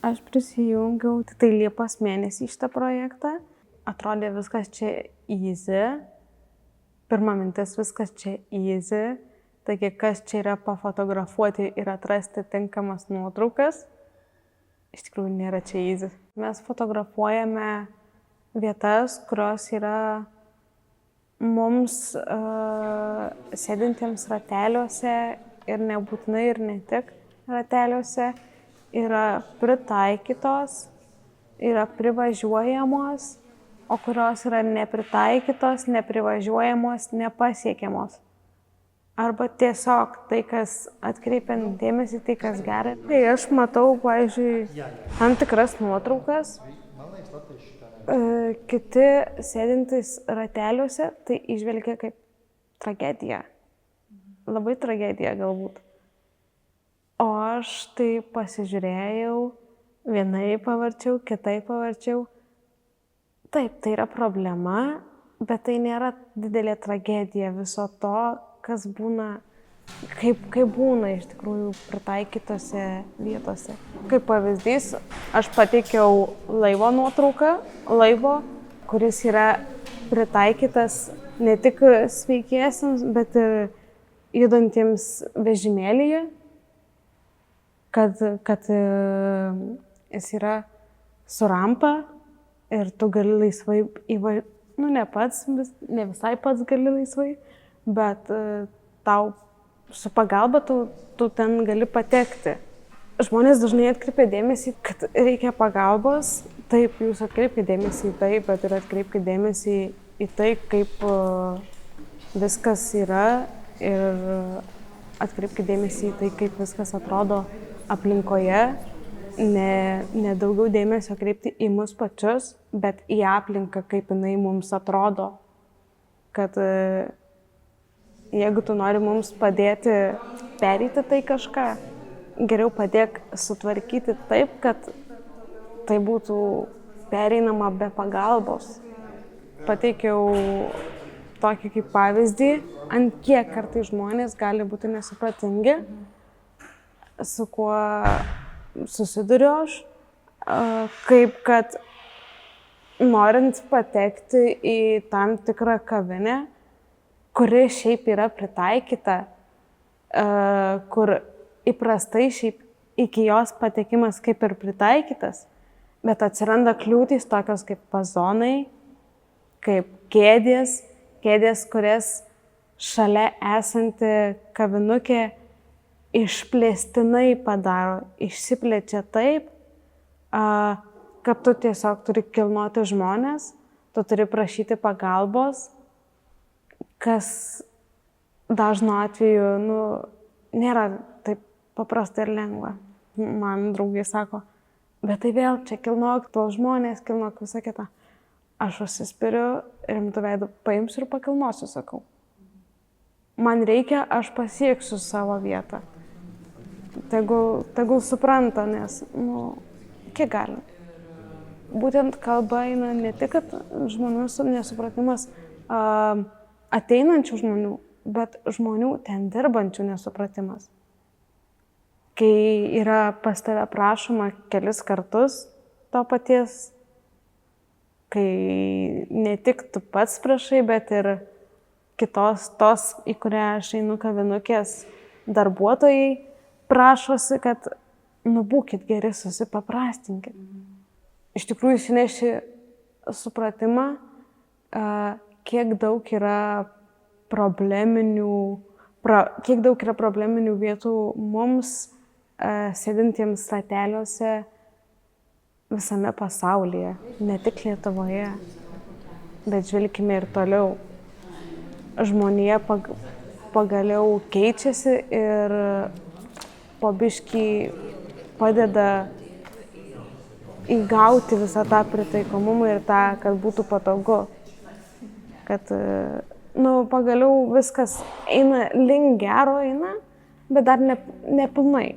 Aš prisijungiau tai Liepos mėnesį šitą projektą. Atrodė viskas čia easy. Pirma mintis, viskas čia easy. Taigi, kas čia yra pafotografuoti ir atrasti tinkamas nuotraukas. Iš tikrųjų, nėra čia easy. Mes fotografuojame vietas, kurios yra mums sėdintiems rateliuose ir nebūtinai ir ne tik rateliuose yra pritaikytos, yra privažiuojamos, o kurios yra nepritaikytos, neprivažiuojamos, nepasiekiamos. Arba tiesiog tai, kas atkreipiant dėmesį, tai kas gerai. Tai aš matau, pavyzdžiui, tam tikras nuotraukas, kiti sėdintys rateliuose, tai įžvelgia kaip tragediją. Labai tragediją galbūt. O aš tai pasižiūrėjau, vienai pavarčiau, kitai pavarčiau. Taip, tai yra problema, bet tai nėra didelė tragedija viso to, kas būna, kaip būna iš tikrųjų pritaikytose vietose. Kaip pavyzdys, aš pateikiau laivo nuotrauką, kuris yra pritaikytas ne tik sveikiesiems, bet ir judantiems vežimėlyje, kad jis yra su rampa ir tu gali laisvai ne visai pats gali laisvai, bet tau su pagalba tu ten gali patekti. Žmonės dažnai atkreipia dėmesį, kad reikia pagalbos. Taip, jūs atkreipkite dėmesį į tai, bet ir atkreipkite dėmesį į tai, kaip viskas yra ir atkreipkite dėmesį į tai, kaip viskas atrodo aplinkoje. Ne daugiau dėmesio kreipti į mus pačius, bet į aplinką, kaip jinai mums atrodo. Kad jeigu tu nori mums padėti pereiti tai kažką, geriau padėk sutvarkyti taip, kad tai būtų pereinama be pagalbos. Pateikiau tokį kaip pavyzdį, ant kiek kartais žmonės gali būti nesupratingi, su kuo susiduriu aš, kaip kad norint patekti į tam tikrą kavinę, kuri šiaip yra pritaikyta, kur įprastai šiaip iki jos patekimas kaip ir pritaikytas, bet atsiranda kliūtys tokios kaip vazonai, kaip kėdės, kurias šalia esanti kavinukė išplėstinai padaro, išsiplečia taip, kad tu tiesiog turi kilnoti žmonės, tu turi prašyti pagalbos, kas dažnu atveju nėra taip paprasta ir lengva. Man draugai sako, bet tai vėl čia kilnok tuos žmonės, kilnok visą kitą. Aš užsispiriu, rimtu veidu paimsiu ir pakilnosiu, sakau. Man reikia, aš pasieksiu savo vietą. Tegul supranta, nes, kiek gali. Būtent kalba eina ne tik, kad žmonių nesupratimas ateinančių žmonių, bet žmonių ten dirbančių nesupratimas. Kai yra pas tave prašoma kelis kartus to paties, kai ne tik tu pats prašai, bet ir kitos, tos, į kurią aš einu kavinukės darbuotojai, prašosi, kad būkit geri, susipaprastinkit. Iš tikrųjų, įsineši supratimą, kiek daug yra probleminių vietų mums, sėdintiems rateliuose visame pasaulyje, ne tik Lietuvoje, bet žvelkime ir toliau. Žmonija pagaliau keičiasi ir po biškį padeda įgauti visą tą pritaikomumą ir tą, kad būtų patogu. Kad, pagaliau viskas eina link gero, bet dar nepilnai.